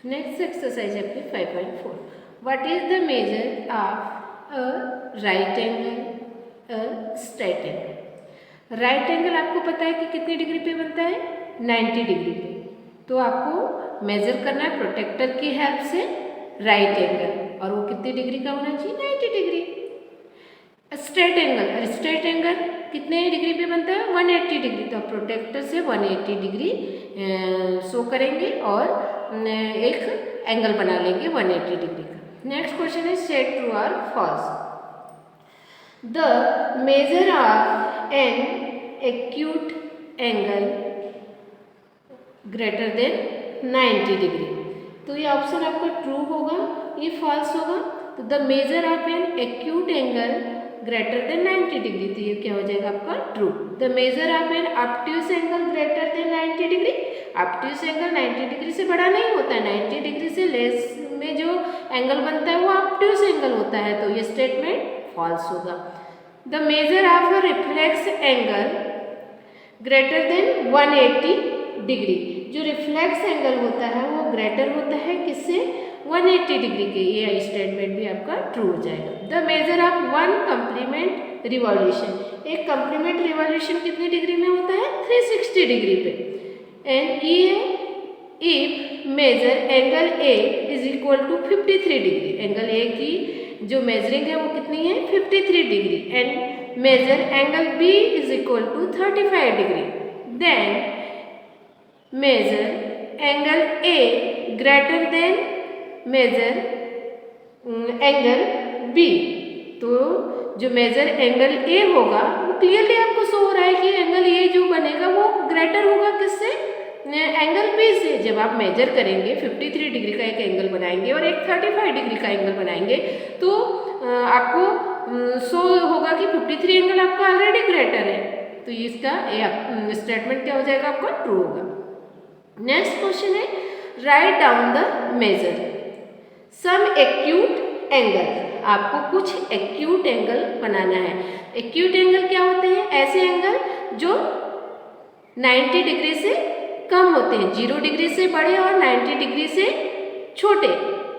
Next exercise आपकी 5.4. What is the measure of a right angle a straight angle. Right angle आपको पता है कि कितनी डिग्री पे बनता है, 90 डिग्री पे. तो आपको मेजर करना है प्रोटेक्टर की हेल्प से राइट एंगल, और वो कितनी डिग्री का होना चाहिए, 90 degree. Straight angle, straight angle कितने डिग्री पे बनता है, 180 डिग्री. तो आप प्रोटेक्टर से 180 डिग्री शो करेंगे और एक एंगल बना लेंगे 180 डिग्री का. नेक्स्ट क्वेश्चन है सेट ट्रू और false. The measure of an acute angle greater than 90 degree. तो ये ऑप्शन आपका ट्रू होगा, ये फॉल्स होगा. तो the measure of an acute angle greater than 90 degree, तो ये क्या हो जाएगा आपका true. The measure of an obtuse angle greater than 90 degree. Obtuse angle 90 degree से बड़ा नहीं होता है, 90 डिग्री से लेस में जो एंगल बनता है वो ऑब्ट्यूस एंगल होता है. तो ये स्टेटमेंट फॉल्स होगा. The measure of a reflex angle greater then 180 degree. जो रिफ्लेक्स एंगल होता है वो ग्रेटर होता है किससे, 180 डिग्री के. ये स्टेटमेंट भी आपका ट्रू हो जाएगा. The measure of one complement revolution. एक कंप्लीमेंट रिवॉल्यूशन कितनी डिग्री में होता है, 360 डिग्री पे. एंड ये if measure angle A is equal to 53 degree. Angle A की जो मेजरिंग है वो कितनी है, 53 degree. And measure angle B is equal to 35 degree. Then measure angle A greater than measure angle B. तो जो मेजर एंगल ए होगा वो क्लियरली आपको शो हो रहा है कि एंगल ए जो बनेगा वो ग्रेटर होगा किससे, एंगल बी से. जब आप मेजर करेंगे 53 डिग्री का एक एंगल बनाएंगे और एक 35 डिग्री का एंगल बनाएंगे तो आपको शो होगा कि 53 एंगल आपका ऑलरेडी ग्रेटर है. तो इसका स्टेटमेंट क्या हो जाएगा, आपका ट्रू होगा. नेक्स्ट क्वेश्चन है write down the measure some acute angle. आपको कुछ एक्यूट एंगल बनाना है. एक्यूट एंगल क्या होते हैं, ऐसे एंगल जो 90 डिग्री से कम होते हैं, 0 डिग्री से बड़े और 90 डिग्री से छोटे.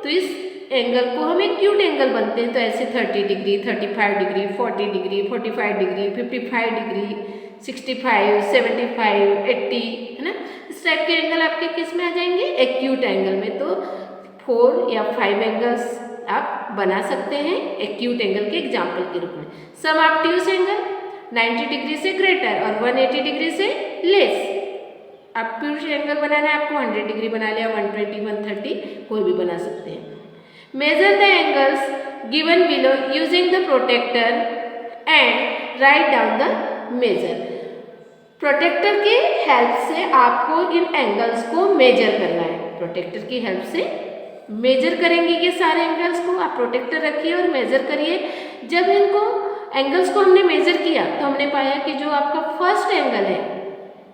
तो इस एंगल को हम एक्यूट एंगल बनते हैं. तो ऐसे 30 degree, 35 degree, 40 degree, 45 degree, 55 degree, 65, 75, 80, है ना. इस टाइप के एंगल आपके किस में आ जाएंगे, एक्यूट एंगल में. तो 4 या 5 एंगल्स आप बना सकते हैं एक्यूट एंगल के एग्जाम्पल के रूप में. सम ऑब्ट्यूस एंगल 90 डिग्री से ग्रेटर और 180 डिग्री से लेस. ऑब्ट्यूस एंगल बनाना है आपको, 100 डिग्री बना लिया, 120, 130 कोई भी बना सकते हैं. Measure the angles given below using the protractor and write down the measure. Protractor की हेल्प से आपको इन एंगल्स को मेजर करना है. प्रोटेक्टर की हेल्प से मेजर करेंगे ये सारे एंगल्स को. आप प्रोटेक्टर रखिए और मेजर करिए. जब इनको एंगल्स को हमने मेजर किया तो हमने पाया कि जो आपका फर्स्ट एंगल है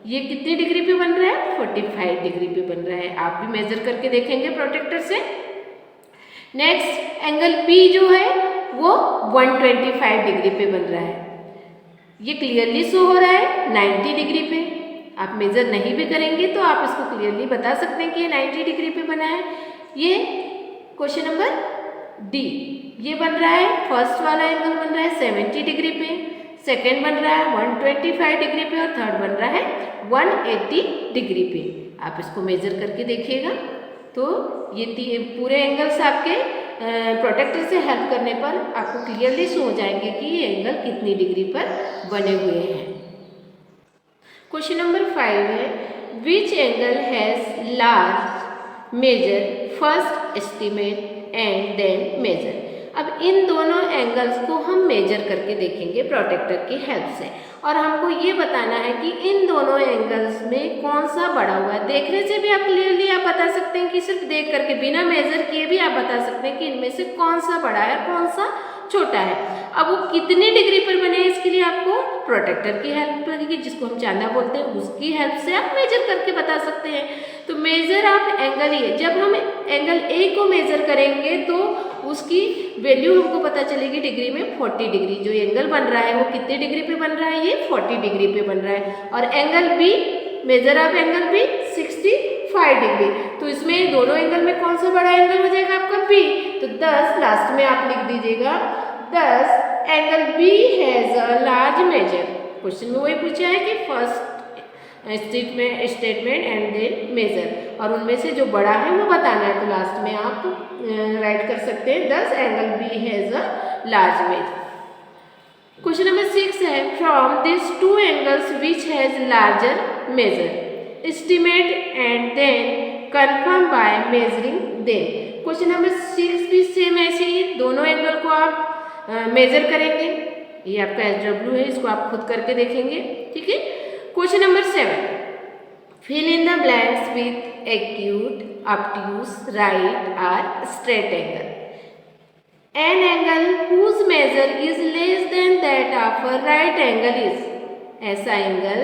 ये कितनी डिग्री पे बन रहा है, 45 डिग्री पे बन रहा है. आप भी मेजर करके देखेंगे प्रोटेक्टर से. नेक्स्ट एंगल बी जो है वो 125 डिग्री पे बन रहा है. ये क्लियरली शो हो रहा है 90 डिग्री पे. आप मेजर नहीं भी करेंगे तो आप इसको क्लियरली बता सकते हैं कि ये 90 डिग्री पे बना है. ये क्वेश्चन नंबर डी, ये बन रहा है फर्स्ट वाला एंगल बन रहा है 70 डिग्री पे, सेकेंड बन रहा है 125 डिग्री पे और थर्ड बन रहा है 180 डिग्री पे. आप इसको मेजर करके देखिएगा. तो ये पूरे एंगल्स आपके प्रोटेक्टर से हेल्प करने पर आपको क्लियरली शो हो जाएंगे कि ये एंगल कितनी डिग्री पर बने हुए हैं. क्वेश्चन नंबर 5 है which angle has large measure first estimate and then measure. अब इन दोनों एंगल्स को हम मेजर करके देखेंगे प्रोटेक्टर की हेल्प से, और हमको ये बताना है कि इन दोनों एंगल्स में कौन सा बड़ा हुआ है. देखने से भी आप क्लियरली आप बता सकते हैं कि सिर्फ देख करके बिना मेजर किए भी आप बता सकते हैं कि इनमें से कौन सा बड़ा है कौन सा छोटा है. अब वो कितनी डिग्री पर बने इसके लिए आपको प्रोटेक्टर की हेल्प लगेगी, जिसको हम चांदा बोलते हैं. उसकी हेल्प से आप मेजर करके बता सकते हैं. तो मेजर ऑफ एंगल ए, जब हम एंगल ए को मेजर करेंगे तो उसकी वैल्यू हमको पता चलेगी डिग्री में 40 डिग्री. जो एंगल बन रहा है वो कितने डिग्री पे बन रहा है, ये 40 डिग्री पे बन रहा है. और angle B, measure of angle B 65 degree. तो इसमें दोनों एंगल में कौन सा बड़ा एंगल हो जाएगा आपका बी, तो 10 लास्ट में आप लिख दीजिएगा 10 angle B has a large measure. Question में वही पूछा है कि first statement and then measure, और उनमें से जो बड़ा है वो बताना है, तो लास्ट में आप राइट कर सकते हैं 10 angle B has a large measure. Question number 6 है from this two angles which has larger measure estimate and then confirm by measuring them. Question number 6 भी सेम ऐसे ही, दोनों एंगल को आप मेजर करेंगे, ये आपका SW है, इसको आप खुद करके देखेंगे, ठीक है। Question number 7 fill in the blanks with acute, obtuse, right और straight angle. An angle whose measure is less than that of a right angle is, ऐसा एंगल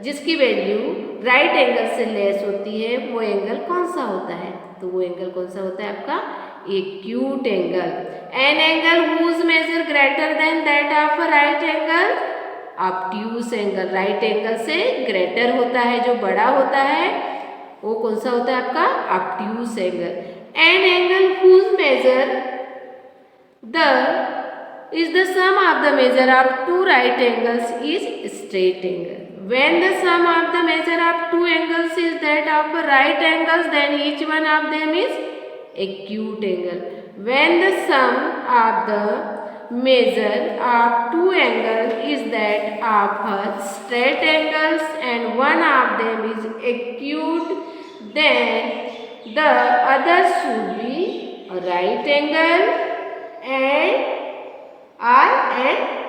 जिसकी वैल्यू राइट एंगल से लेस होती है वो एंगल कौन सा होता है, तो वो एंगल कौन सा होता है आपका acute angle. An angle whose measure greater than that of a right angle, obtuse angle, right angle से ग्रेटर होता है, जो बड़ा होता है वो कौन सा होता है आपका obtuse angle. An angle whose measure is the sum of the measure of two right angles is straight angle. When the sum of the measure of two angles is that of right angles, then each one of them is acute angle. When the sum of the measure of two angles is that of straight angles and one of them is acute, then the other should be a right angle and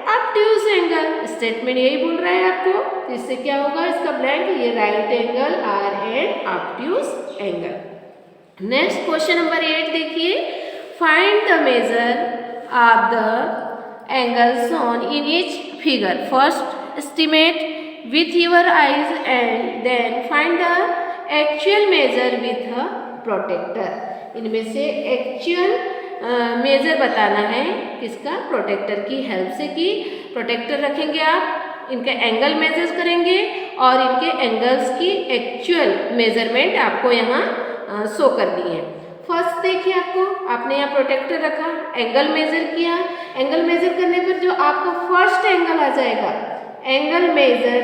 obtuse angle. Statement यही बोल रहा है आपको, इससे क्या होगा इसका blank, ये right angle are and obtuse angle. Next question number 8 देखिए, find the measure of the angle shown in each figure. First estimate with your eyes and then find the actual measure with a protractor. इनमें से actual major बताना है किसका, protector की help से, कि protector रखेंगे आप, इनके एंगल मेजर्स करेंगे और इनके एंगल्स की एक्चुअल मेजरमेंट आपको यहाँ शो कर दी है। फर्स्ट देखिए आपने यहाँ प्रोटेक्टर रखा, एंगल मेजर किया, एंगल मेजर करने पर जो आपका फर्स्ट एंगल आ जाएगा, एंगल मेजर,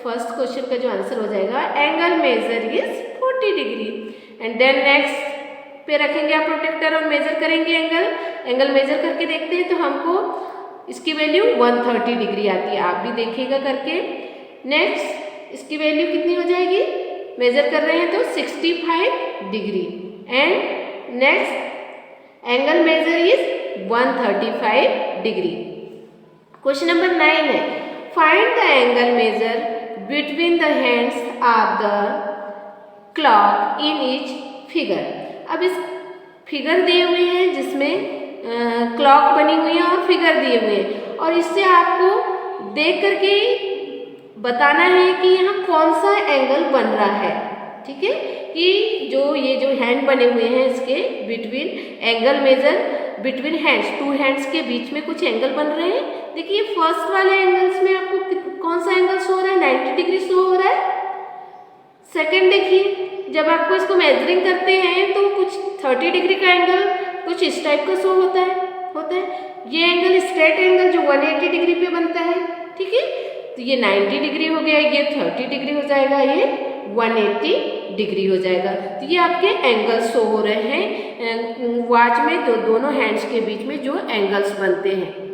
फर्स्ट क्वेश्चन का जो आंसर हो जाएगा angle measure is 40 degree. And then next पे रखेंगे आप प्रोटेक्टर और मेजर करेंगे एंगल मेजर करके देखते हैं तो हमको इसकी वैल्यू 130 डिग्री आती है, आप भी देखिएगा करके। नेक्स्ट इसकी वैल्यू कितनी हो जाएगी, मेजर कर रहे हैं तो 65 degree. And next angle measure is 135 degree. Question number 9 है find the angle measure between the hands of the clock in each figure. अब इस फिगर दिए हुए हैं जिसमें क्लॉक बनी हुई है और फिगर दिए हुए हैं, और इससे आपको देख करके बताना है कि यहाँ कौन सा एंगल बन रहा है, ठीक है, कि ये जो हैंड बने हुए हैं इसके between angle measure between hands, two hands के बीच में कुछ एंगल बन रहे हैं। देखिए फर्स्ट वाले एंगल्स में आपको कौन सा एंगल शो हो रहा है, 90 डिग्री शो हो रहा है। सेकेंड देखिए जब आपको इसको मेजरिंग करते हैं तो कुछ 30 डिग्री का एंगल कुछ इस टाइप का शो होता है। ये एंगल स्ट्रेट एंगल जो 180 डिग्री पे बनता है, ठीक है, तो ये 90 डिग्री हो गया, ये 30 डिग्री हो जाएगा, ये 180 डिग्री हो जाएगा। तो ये आपके एंगल्स शो हो रहे हैं वॉच में, दोनों हैंड्स के बीच में जो एंगल्स बनते हैं।